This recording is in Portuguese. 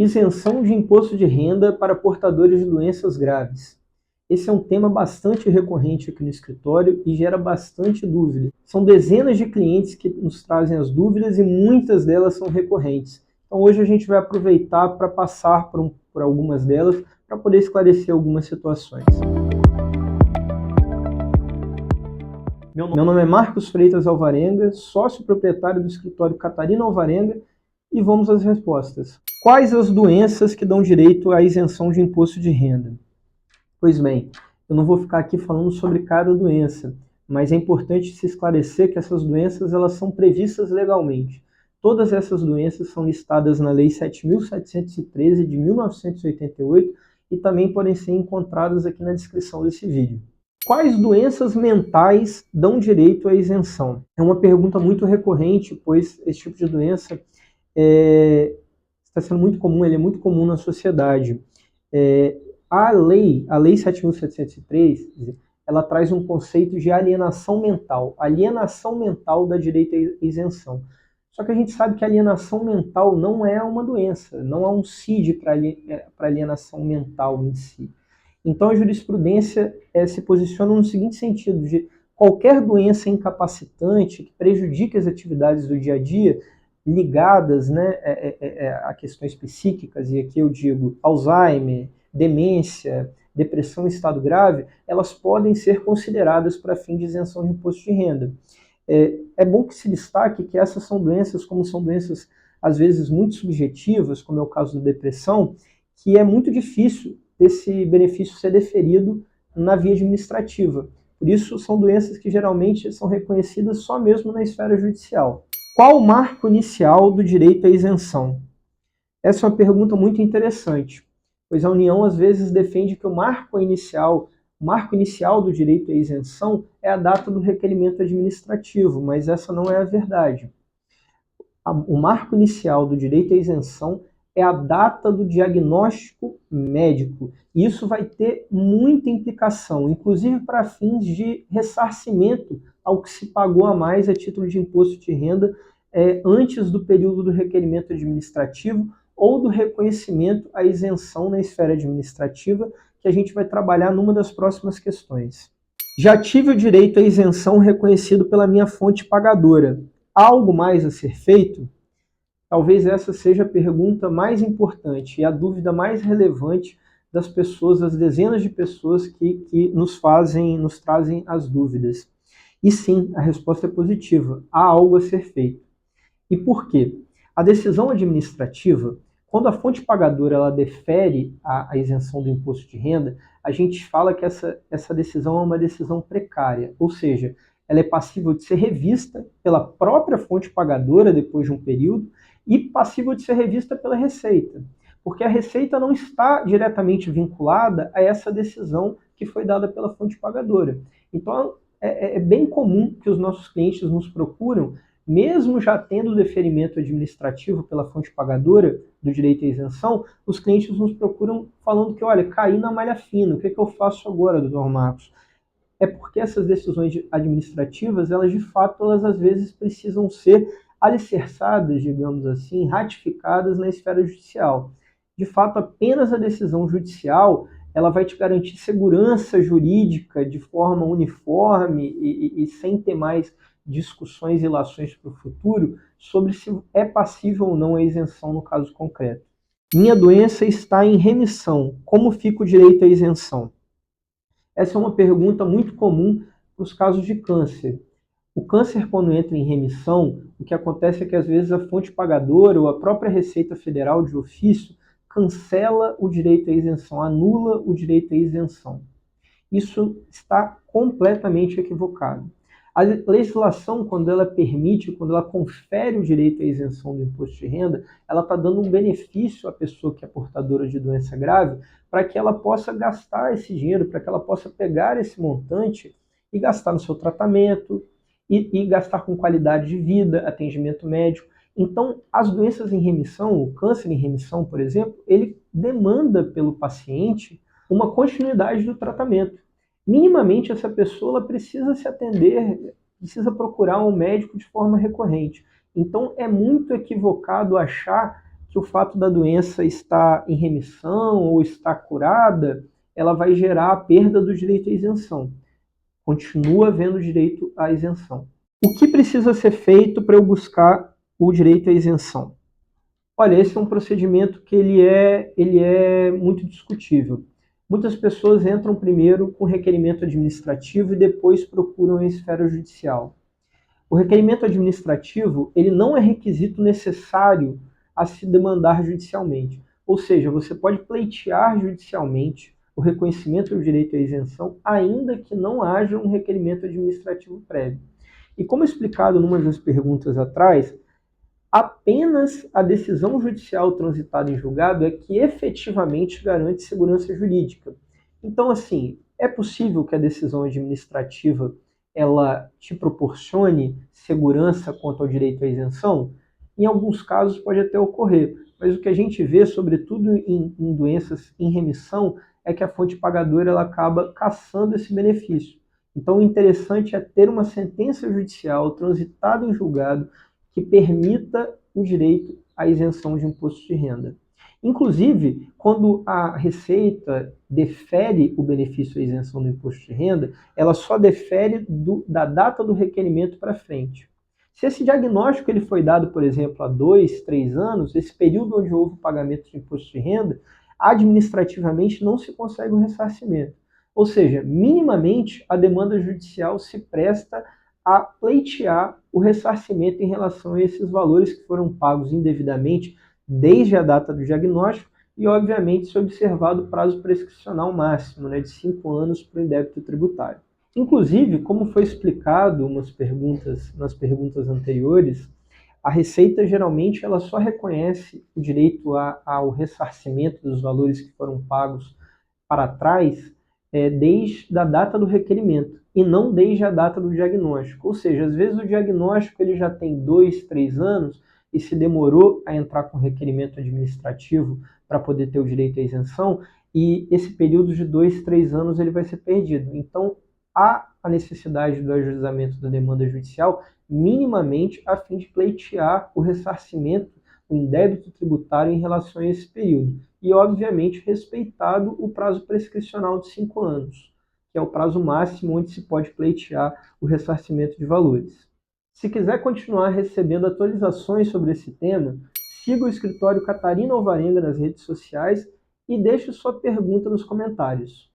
Isenção de imposto de renda para portadores de doenças graves. Esse é um tema bastante recorrente aqui no escritório e gera bastante dúvida. São dezenas de clientes que nos trazem as dúvidas e muitas delas são recorrentes. Então hoje a gente vai aproveitar para passar por algumas delas para poder esclarecer algumas situações. Meu nome é Marcos Freitas Alvarenga, sócio proprietário do escritório Catarina Alvarenga, e vamos às respostas. Quais as doenças que dão direito à isenção de imposto de renda? Pois bem, eu não vou ficar aqui falando sobre cada doença, mas é importante se esclarecer que essas doenças elas são previstas legalmente. Todas essas doenças são listadas na Lei 7.713 de 1988 e também podem ser encontradas aqui na descrição desse vídeo. Quais doenças mentais dão direito à isenção? É uma pergunta muito recorrente, pois esse tipo de doença está sendo muito comum, ele é muito comum na sociedade. A lei 7.703, ela traz um conceito de alienação mental. Alienação mental dá direito à isenção. Só que a gente sabe que a alienação mental não é uma doença, não há um CID para alienação mental em si. Então a jurisprudência se posiciona no seguinte sentido, de qualquer doença incapacitante que prejudique as atividades do dia a dia, ligadas, né, a questões psíquicas, e aqui eu digo Alzheimer, demência, depressão em estado grave, elas podem ser consideradas para fim de isenção de imposto de renda. É bom que se destaque que essas são doenças, como são doenças às vezes muito subjetivas, como é o caso da depressão, que é muito difícil desse benefício ser deferido na via administrativa. Por isso, são doenças que geralmente são reconhecidas só mesmo na esfera judicial. Qual o marco inicial do direito à isenção? Essa é uma pergunta muito interessante, pois a União às vezes defende que o marco inicial do direito à isenção é a data do requerimento administrativo, mas essa não é a verdade. O marco inicial do direito à isenção é a data do diagnóstico médico. Isso vai ter muita implicação, inclusive para fins de ressarcimento ao que se pagou a mais a título de imposto de renda antes do período do requerimento administrativo ou do reconhecimento à isenção na esfera administrativa, que a gente vai trabalhar numa das próximas questões. Já tive o direito à isenção reconhecido pela minha fonte pagadora. Há algo mais a ser feito? Talvez essa seja a pergunta mais importante e a dúvida mais relevante das pessoas, das dezenas de pessoas que nos trazem as dúvidas. E sim, a resposta é positiva. Há algo a ser feito. E por quê? A decisão administrativa, quando a fonte pagadora ela defere a isenção do imposto de renda, a gente fala que essa decisão é uma decisão precária, ou seja, ela é passível de ser revista pela própria fonte pagadora depois de um período e passível de ser revista pela Receita, porque a Receita não está diretamente vinculada a essa decisão que foi dada pela fonte pagadora. Então, é bem comum que os nossos clientes nos procuram, mesmo já tendo o deferimento administrativo pela fonte pagadora do direito à isenção, os clientes nos procuram falando que, olha, caí na malha fina, o que eu faço agora, doutor Marcos? É porque essas decisões administrativas, elas de fato, elas às vezes precisam ser alicerçadas, digamos assim, ratificadas na esfera judicial. De fato, apenas a decisão judicial, ela vai te garantir segurança jurídica de forma uniforme e sem ter mais discussões e ilações para o futuro sobre se é passível ou não a isenção no caso concreto. Minha doença está em remissão. Como fica o direito à isenção? Essa é uma pergunta muito comum para os casos de câncer. O câncer, quando entra em remissão, o que acontece é que às vezes a fonte pagadora ou a própria Receita Federal de ofício cancela o direito à isenção, anula o direito à isenção. Isso está completamente equivocado. A legislação, quando ela permite, quando ela confere o direito à isenção do imposto de renda, ela está dando um benefício à pessoa que é portadora de doença grave para que ela possa gastar esse dinheiro, para que ela possa pegar esse montante e gastar no seu tratamento e gastar com qualidade de vida, atendimento médico. Então, as doenças em remissão, o câncer em remissão, por exemplo, ele demanda pelo paciente uma continuidade do tratamento. Minimamente, essa pessoa ela precisa se atender, precisa procurar um médico de forma recorrente. Então, é muito equivocado achar que o fato da doença estar em remissão ou estar curada, ela vai gerar a perda do direito à isenção. Continua havendo direito à isenção. O que precisa ser feito para eu buscar o direito à isenção? Olha, esse é um procedimento que ele é muito discutível. Muitas pessoas entram primeiro com requerimento administrativo e depois procuram a esfera judicial. O requerimento administrativo, ele não é requisito necessário a se demandar judicialmente. Ou seja, você pode pleitear judicialmente o reconhecimento do direito à isenção, ainda que não haja um requerimento administrativo prévio. E como explicado numa das perguntas atrás, apenas a decisão judicial transitada em julgado é que efetivamente garante segurança jurídica. Então, assim, é possível que a decisão administrativa ela te proporcione segurança quanto ao direito à isenção? Em alguns casos pode até ocorrer, mas o que a gente vê, sobretudo em doenças em remissão, é que a fonte pagadora ela acaba caçando esse benefício. Então, o interessante é ter uma sentença judicial transitada em julgado que permita o direito à isenção de imposto de renda. Inclusive, quando a Receita defere o benefício à isenção do imposto de renda, ela só defere da data do requerimento para frente. Se esse diagnóstico ele foi dado, por exemplo, há 2, 3 anos, esse período onde houve o pagamento de imposto de renda, administrativamente não se consegue o ressarcimento. Ou seja, minimamente a demanda judicial se presta a pleitear o ressarcimento em relação a esses valores que foram pagos indevidamente desde a data do diagnóstico e, obviamente, se observado o prazo prescricional máximo, de 5 anos para o indébito tributário. Inclusive, como foi explicado nas perguntas anteriores, a Receita geralmente ela só reconhece o direito ao ressarcimento dos valores que foram pagos para trás desde a data do requerimento e não desde a data do diagnóstico. Ou seja, às vezes o diagnóstico ele já tem 2, 3 anos e se demorou a entrar com requerimento administrativo para poder ter o direito à isenção, e esse período de 2, 3 anos ele vai ser perdido. Então, há a necessidade do ajuizamento da demanda judicial minimamente a fim de pleitear o ressarcimento, o indébito tributário em relação a esse período. E, obviamente, respeitado o prazo prescricional de 5 anos, que é o prazo máximo onde se pode pleitear o ressarcimento de valores. Se quiser continuar recebendo atualizações sobre esse tema, siga o escritório Catarina Alvarenga nas redes sociais e deixe sua pergunta nos comentários.